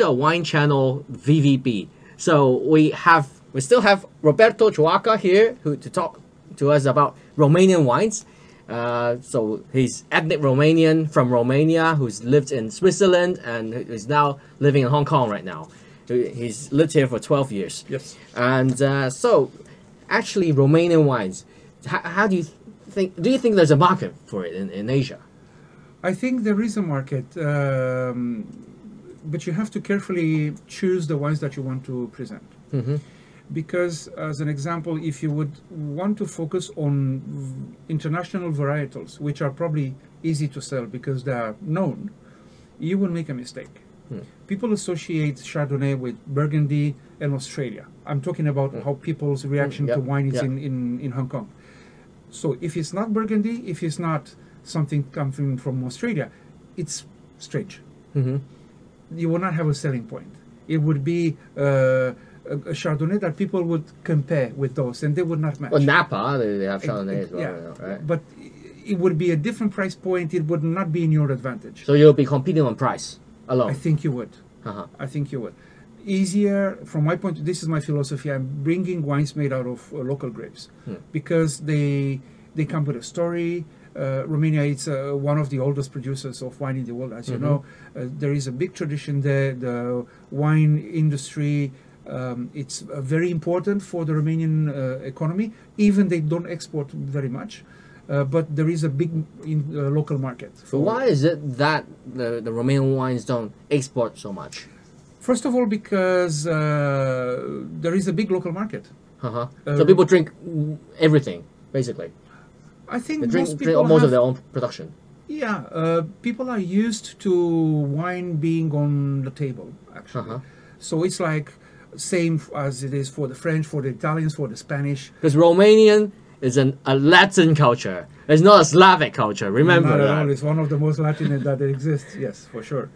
a wine channel, VVB. So we still have Roberto Cioaca here to talk to us about Romanian wines. So he's ethnic Romanian from Romania who's lived in Switzerland and is now living in Hong Kong right now. He's lived here for 12 years. Yes. And so actually Romanian wines, how do you think there's a market for it in Asia? I think there is a market, but you have to carefully choose the wines that you want to present. Because, as an example, if you would want to focus on international varietals, which are probably easy to sell because they are known, you will make a mistake. People associate Chardonnay with Burgundy and Australia. I'm talking about how people's reaction to wine is in Hong Kong. So if it's not Burgundy, if it's not something coming from Australia, it's strange. You will not have a selling point. It would be a Chardonnay that people would compare with those, and they would not match. Well, Napa, they have Chardonnay as well, yeah, you know, right? But it would be a different price point. It would not be in your advantage. So you'll be competing on price alone? I think you would. I think you would. Easier, from my point, this is my philosophy. I'm bringing wines made out of local grapes because they come with a story. Romania is one of the oldest producers of wine in the world, as you know. There is a big tradition there. The wine industry, it's very important for the Romanian economy. Even they don't export very much, but there is a big local market. So why is it that the Romanian wines don't export so much? First of all, because there is a big local market. So people drink everything, basically. I think They most drink people most of their own production. Yeah, people are used to wine being on the table, actually. So it's like same as it is for the French, for the Italians, for the Spanish. Because Romanian is a Latin culture. It's not a Slavic culture. Remember Not at that. all. It's one of the most Latin that exists. Yes, for sure.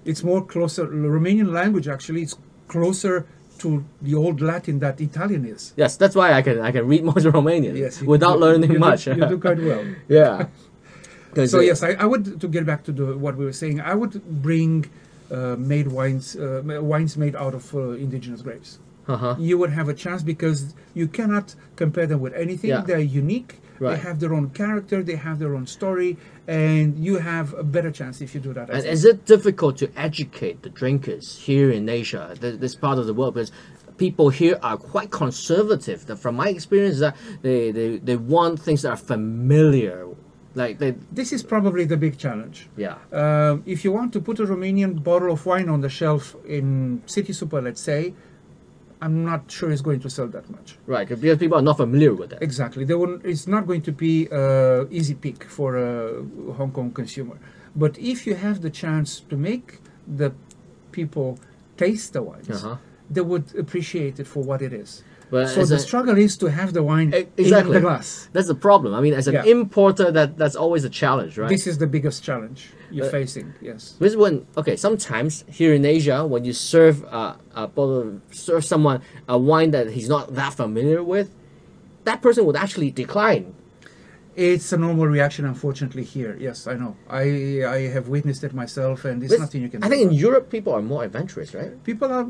It's more closer. The Romanian language actually is closer to the old Latin that Italian is. Yes, that's why I can read most Romanian without you learning much. You do quite well. Yeah. So yes, I would, to get back to what we were saying, I would bring wines made out of indigenous grapes. You would have a chance because you cannot compare them with anything. They're unique. They have their own character. They have their own story, and you have a better chance if you do that. And is it difficult to educate the drinkers here in Asia, this part of the world? Because people here are quite conservative. From my experience, that they want things that are familiar. This is probably the big challenge. Yeah. If you want to put a Romanian bottle of wine on the shelf in City Super, let's say, I'm not sure it's going to sell that much. Right, because people are not familiar with it. Exactly. It's not going to be easy pick for a Hong Kong consumer. But if you have the chance to make the people taste the wines, they would appreciate it for what it is. But so the struggle is to have the wine in the glass. That's the problem. I mean, as an importer, that's always a challenge, right? This is the biggest challenge you're facing, yes. This when sometimes here in Asia, when you serve someone a wine that he's not that familiar with, that person would actually decline. It's a normal reaction, unfortunately, here. Yes, I know. I have witnessed it myself, and it's nothing you can do. I think in Europe, people are more adventurous, right? People are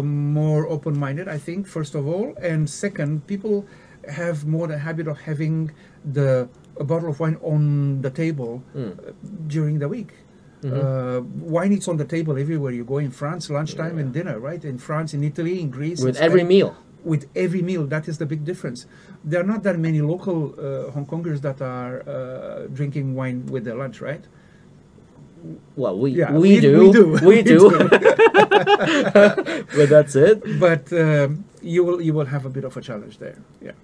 more open-minded, I think, first of all. And second, people have more the habit of having a bottle of wine on the table during the week. Wine is on the table everywhere you go in France, lunchtime and dinner, right? In France, in Italy, in Greece. With every meal. With every meal, that is the big difference. There are not that many local Hong Kongers that are drinking wine with their lunch, right? Well, we do. But that's it. But you will have a bit of a challenge there. Yeah.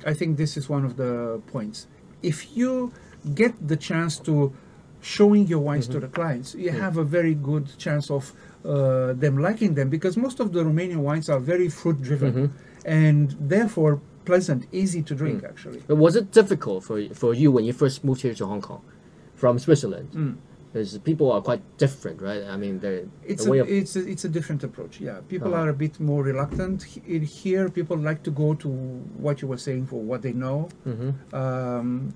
I think this is one of the points. If you get the chance to showing your wines to the clients, you have a very good chance of them liking them, because most of the Romanian wines are very fruit driven and therefore pleasant, easy to drink actually. But was it difficult for you when you first moved here to Hong Kong from Switzerland? Because people are quite different, right? I mean, it's a different approach. Yeah, people are a bit more reluctant. Here, people like to go to what you were saying for what they know.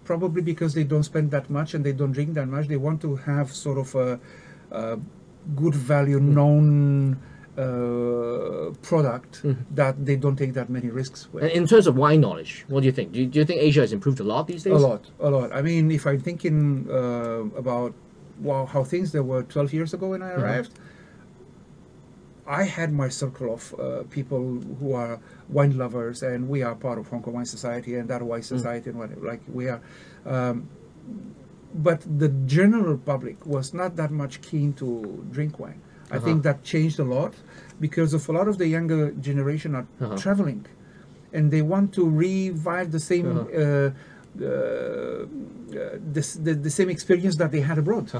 Probably because they don't spend that much and they don't drink that much. They want to have sort of good value, known product that they don't take that many risks with. And in terms of wine knowledge, what do you think? Do you think Asia has improved a lot these days? A lot. I mean, if I'm thinking about how things there were 12 years ago when I arrived, I had my circle of people who are wine lovers, and we are part of Hong Kong Wine Society and that Wine Society and whatever. Like we are, but the general public was not that much keen to drink wine. I think that changed a lot because of a lot of the younger generation are traveling, and they want to revive the same the same experience that they had abroad.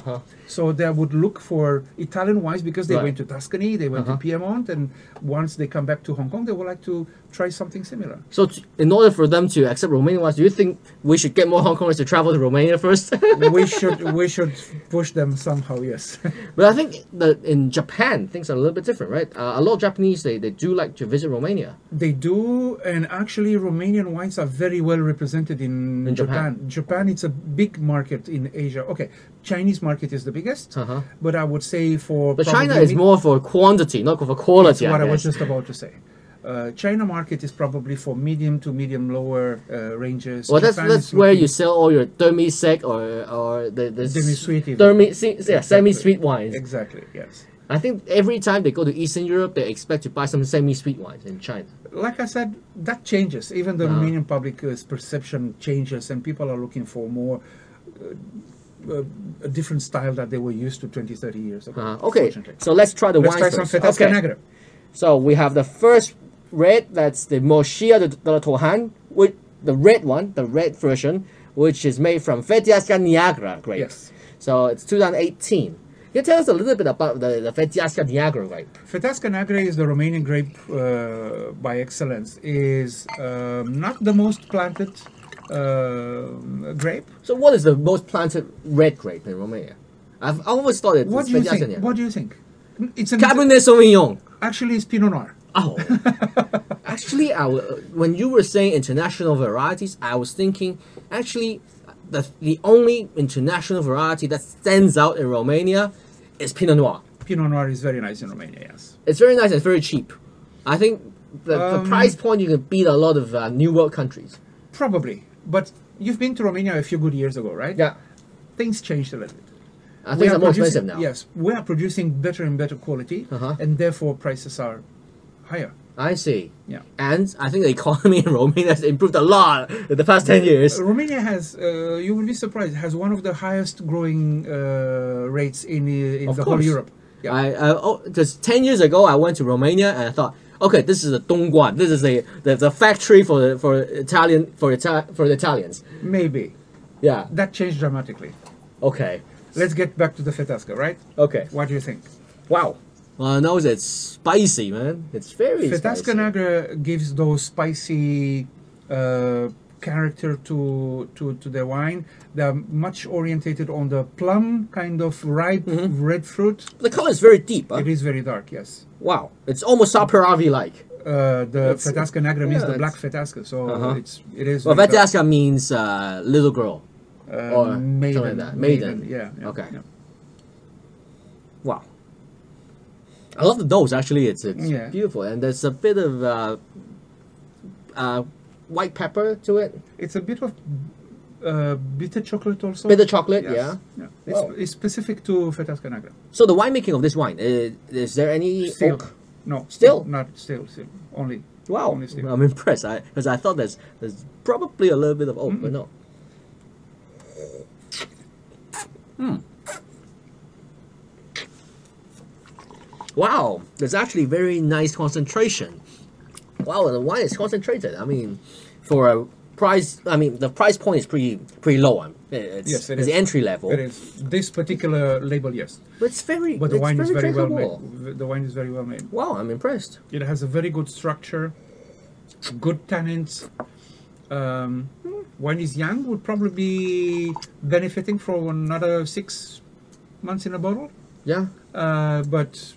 So they would look for Italian wines because they went to Tuscany, they went to Piedmont, and once they come back to Hong Kong, they would like to try something similar. So in order for them to accept Romanian wines, do you think we should get more Hong Kongers to travel to Romania first? we should push them somehow, yes. But I think that in Japan, things are a little bit different, right? A lot of Japanese, they do like to visit Romania. They do, and actually Romanian wines are very well represented in Japan. Japan, it's a big market in Asia. Okay, Chinese market is the biggest, but I would say But China is more for quantity, not for quality. That's what I was just about to say. China market is probably for medium to medium lower ranges. Well, that's where you sell all your demi-sec or the semi-sweet, semi-sweet wines. Exactly, yes. I think every time they go to Eastern Europe, they expect to buy some semi-sweet wines in China. Like I said, that changes. Even the Romanian public's perception changes, and people are looking for more a different style that they were used to 20, 30 years ago. Okay, so let's try the wines first. Let's try some Feteasca Neagra. So we have the first red, that's the Moschia de la Tohan, with the red one, the red version, which is made from Feteasca Neagra grape. Yes. So it's 2018. Can you tell us a little bit about the Feteasca Neagra grape? Feteasca Neagra is the Romanian grape by excellence. Is not the most planted grape. So what is the most planted red grape in Romania? I've always thought it's Feteasca Neagra. What do you think? It's Cabernet Sauvignon. Actually, it's Pinot Noir. Oh, actually, when you were saying international varieties, I was thinking actually the only international variety that stands out in Romania is Pinot Noir. Pinot Noir is very nice in Romania, yes. It's very nice and it's very cheap. I think the price point you can beat a lot of New World countries. Probably, but you've been to Romania a few good years ago, right? Yeah. Things changed a little bit. Things are more expensive now. Yes, we are producing better and better quality, and therefore prices are higher. I see. Yeah. And I think the economy in Romania has improved a lot in the past 10 years. Romania has, you will be surprised, has one of the highest growing rates in the whole Europe. Yeah. Because 10 years ago, I went to Romania and I thought, okay, this is the Dongguan. This is the factory for the Italians. Maybe. Yeah. That changed dramatically. Okay. Let's get back to the Feteasca, right? Okay. What do you think? Wow. Well, I know it's spicy, man. It's very Feteasca spicy. Neagra gives those spicy character to the wine. They're much orientated on the plum, kind of ripe red fruit. The color is very deep. Huh? It is very dark, yes. Wow. It's almost Saperavi-like. The Feteasca Neagra means the black Feteasca, so it is. Well, Feteasca means little girl. Or maiden. Like that. Maiden. Yeah. Okay. Yeah. Wow. I love the nose, actually. It's beautiful. And there's a bit of white pepper to it. It's a bit of bitter chocolate also. Bitter chocolate, yes. yeah. It's specific to Feteasca Neagra. So the winemaking of this wine, is there any still? oak? No. Still? Not still. Only. Wow. Only still. I'm impressed. Because I thought there's probably a little bit of oak, but no. Wow, there's actually very nice concentration. Wow, the wine is concentrated. I mean, for a price, I mean, the price point is pretty low. It's the entry level. It is. This particular label, yes. But it's very. But the wine is very well drinkable. made. The wine is very well made. Wow, I'm impressed. It has a very good structure, good tannins. Wine is young, would probably be benefiting from another 6 months in a bottle. Yeah. But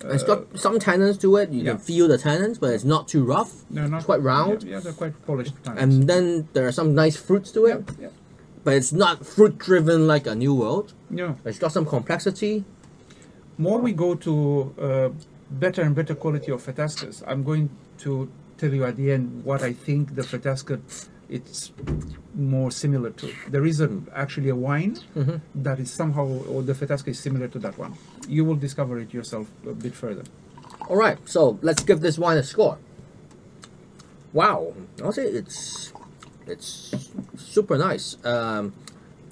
it's got some tannins to it. You can feel the tannins, but it's not too rough. They're not it's quite round. Yeah, they're quite polished tannins. And then there are some nice fruits to it. Yeah. But it's not fruit driven like a New World. No. It's got some complexity. more we go to better and better quality of Feteascas, I'm going to tell you at the end what I think the Feteasca it's more similar to. There is actually a wine that is somehow, or the Feteasca is similar to that one. You will discover it yourself a bit further. All right, so let's give this wine a score. Wow, I'll say it's super nice.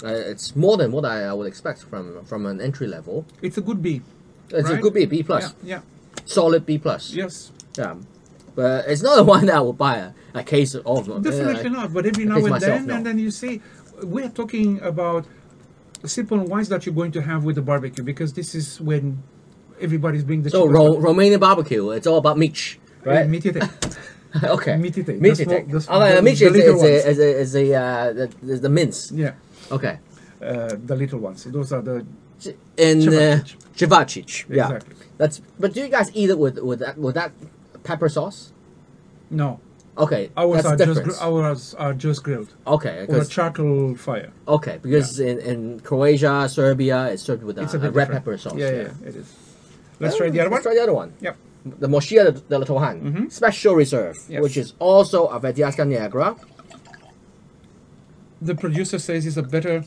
It's more than what I would expect from an entry level. It's a good B. It's right? a good B, B plus. Yeah. Solid B plus. Yes. Yeah, but it's not a wine that I would buy a case of. Definitely not. But every now and then, and then you see, we're talking about simple wines that you're going to have with the barbecue, because this is when everybody's being the. So Romanian barbecue, it's all about meat, right? Meat. Okay. Meat. Meat. Meat is the mince. Yeah. Okay. The little ones. Those are the. In Cioaca. Yeah. Exactly. But do you guys eat it with that pepper sauce? No. Okay. Ours that's are just grilled. Okay. On a charcoal fire. Okay, because in Croatia, Serbia, it's served with a red pepper sauce. Yeah, it is. Let's try the other one. Let's try the other one. Yep. The Moschia de la Tohan, Special Reserve, which is also a Feteasca Neagra. The producer says it's a better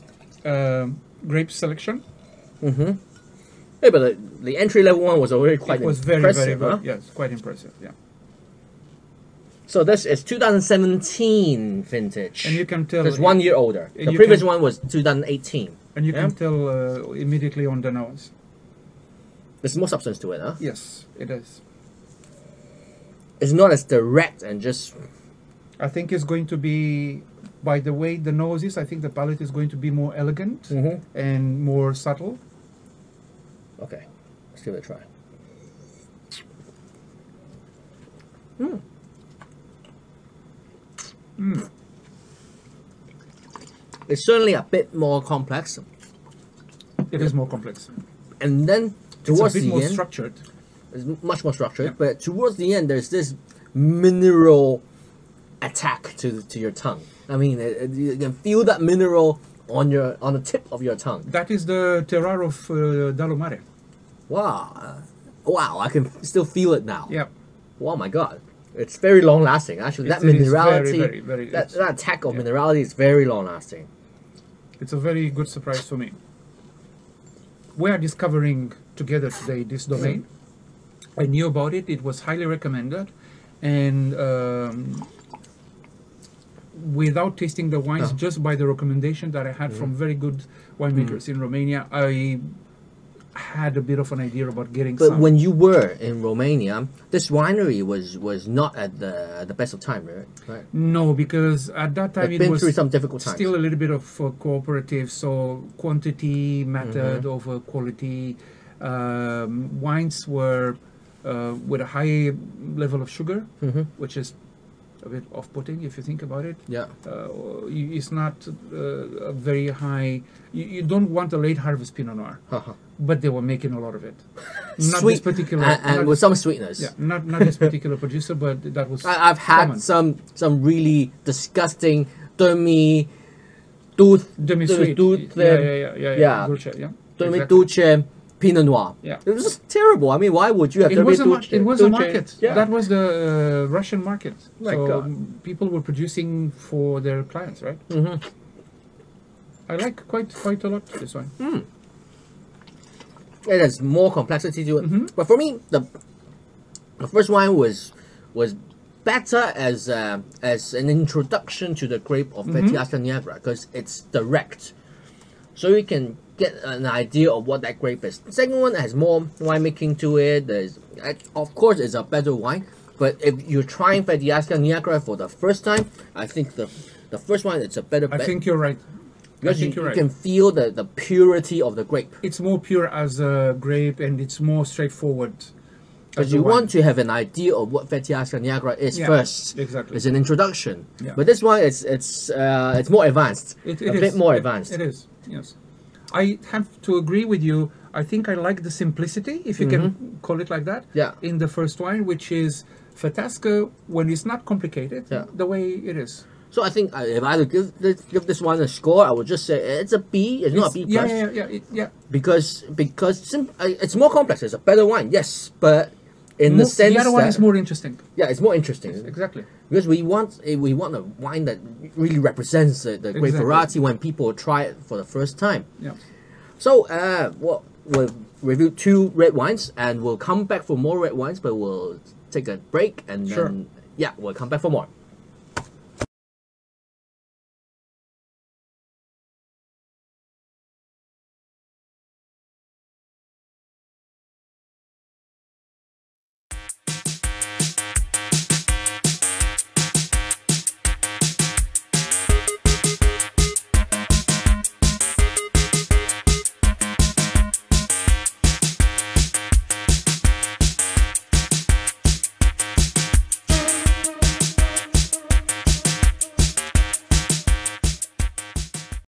grape selection. Yeah, but the entry level one was already quite impressive. It was very good. Huh? Yes, quite impressive. Yeah. So this is 2017 vintage. And you can tell. It's 1 year older. The previous one was 2018. And you can tell immediately on the nose. There's more substance to it, huh? Yes, it is. It's not as direct and just... I think it's going to be, by the way the nose is, I think the palate is going to be more elegant and more subtle. Okay, let's give it a try. It's certainly a bit more complex. It is more complex. And then towards it's a bit more end, structured. It's much more structured, but towards the end, there's this mineral attack to your tongue. I mean, you can feel that mineral on the tip of your tongue. That is the terroir of Dalomare. Wow, wow! I can still feel it now. Yeah. Oh my God, it's very long lasting. Actually, that minerality, very, that attack of minerality is very long lasting. It's a very good surprise for me. We are discovering together today this domain. I knew about it. It was highly recommended, and without tasting the wines, just by the recommendation that I had from very good winemakers in Romania, I had a bit of an idea about getting some. But when you were in Romania, this winery was not at the best of time, right? No, because at that time it was through some difficult times. Still a little bit of cooperative, so quantity mattered over quality. Wines were with a high level of sugar, which is a bit off-putting if you think about it. Yeah. It's not a very high. You don't want a late harvest Pinot Noir, but they were making a lot of it. Not Sweet, this particular, and with some sweetness. Yeah, not this particular producer, but that was. I've had some really disgusting demi sweet. Yeah. Dulce, yeah. Demi Dulce Pinot Noir. Yeah. It was just terrible. I mean, why would you have It was a Dulce? market. Yeah. That was the Russian market. My so God. people were producing for their clients, right? I like quite a lot this one. It has more complexity to it. But for me, the first wine was better as an introduction to the grape of Feteasca Neagra, because it's direct, so you can get an idea of what that grape is. The second one has more winemaking to it. Of course, it's a better wine. But if you're trying Feteasca Neagra for the first time, I think the first one it's a better bet. I think you're right. Because you can feel the purity of the grape. It's more pure as a grape, and it's more straightforward. Because you want to have an idea of what Feteasca Neagra is first. Exactly. It's an introduction. Yeah. But this one, it's more advanced. A bit more advanced. It is, yes. I have to agree with you. I think I like the simplicity, if you can call it like that, in the first wine, which is Feteasca when it's not complicated, the way it is. So I think if I had to give this one a score, I would just say it's a B. It's not a B plus. Yeah. Because it's more complex. It's a better wine, yes, but in the sense the other one that, is more interesting. Yeah, it's more interesting. Exactly. Because we want a wine that really represents the great variety when people try it for the first time. Yeah. So we'll review 2 red wines, and we'll come back for more red wines, but we'll take a break, and then we'll come back for more.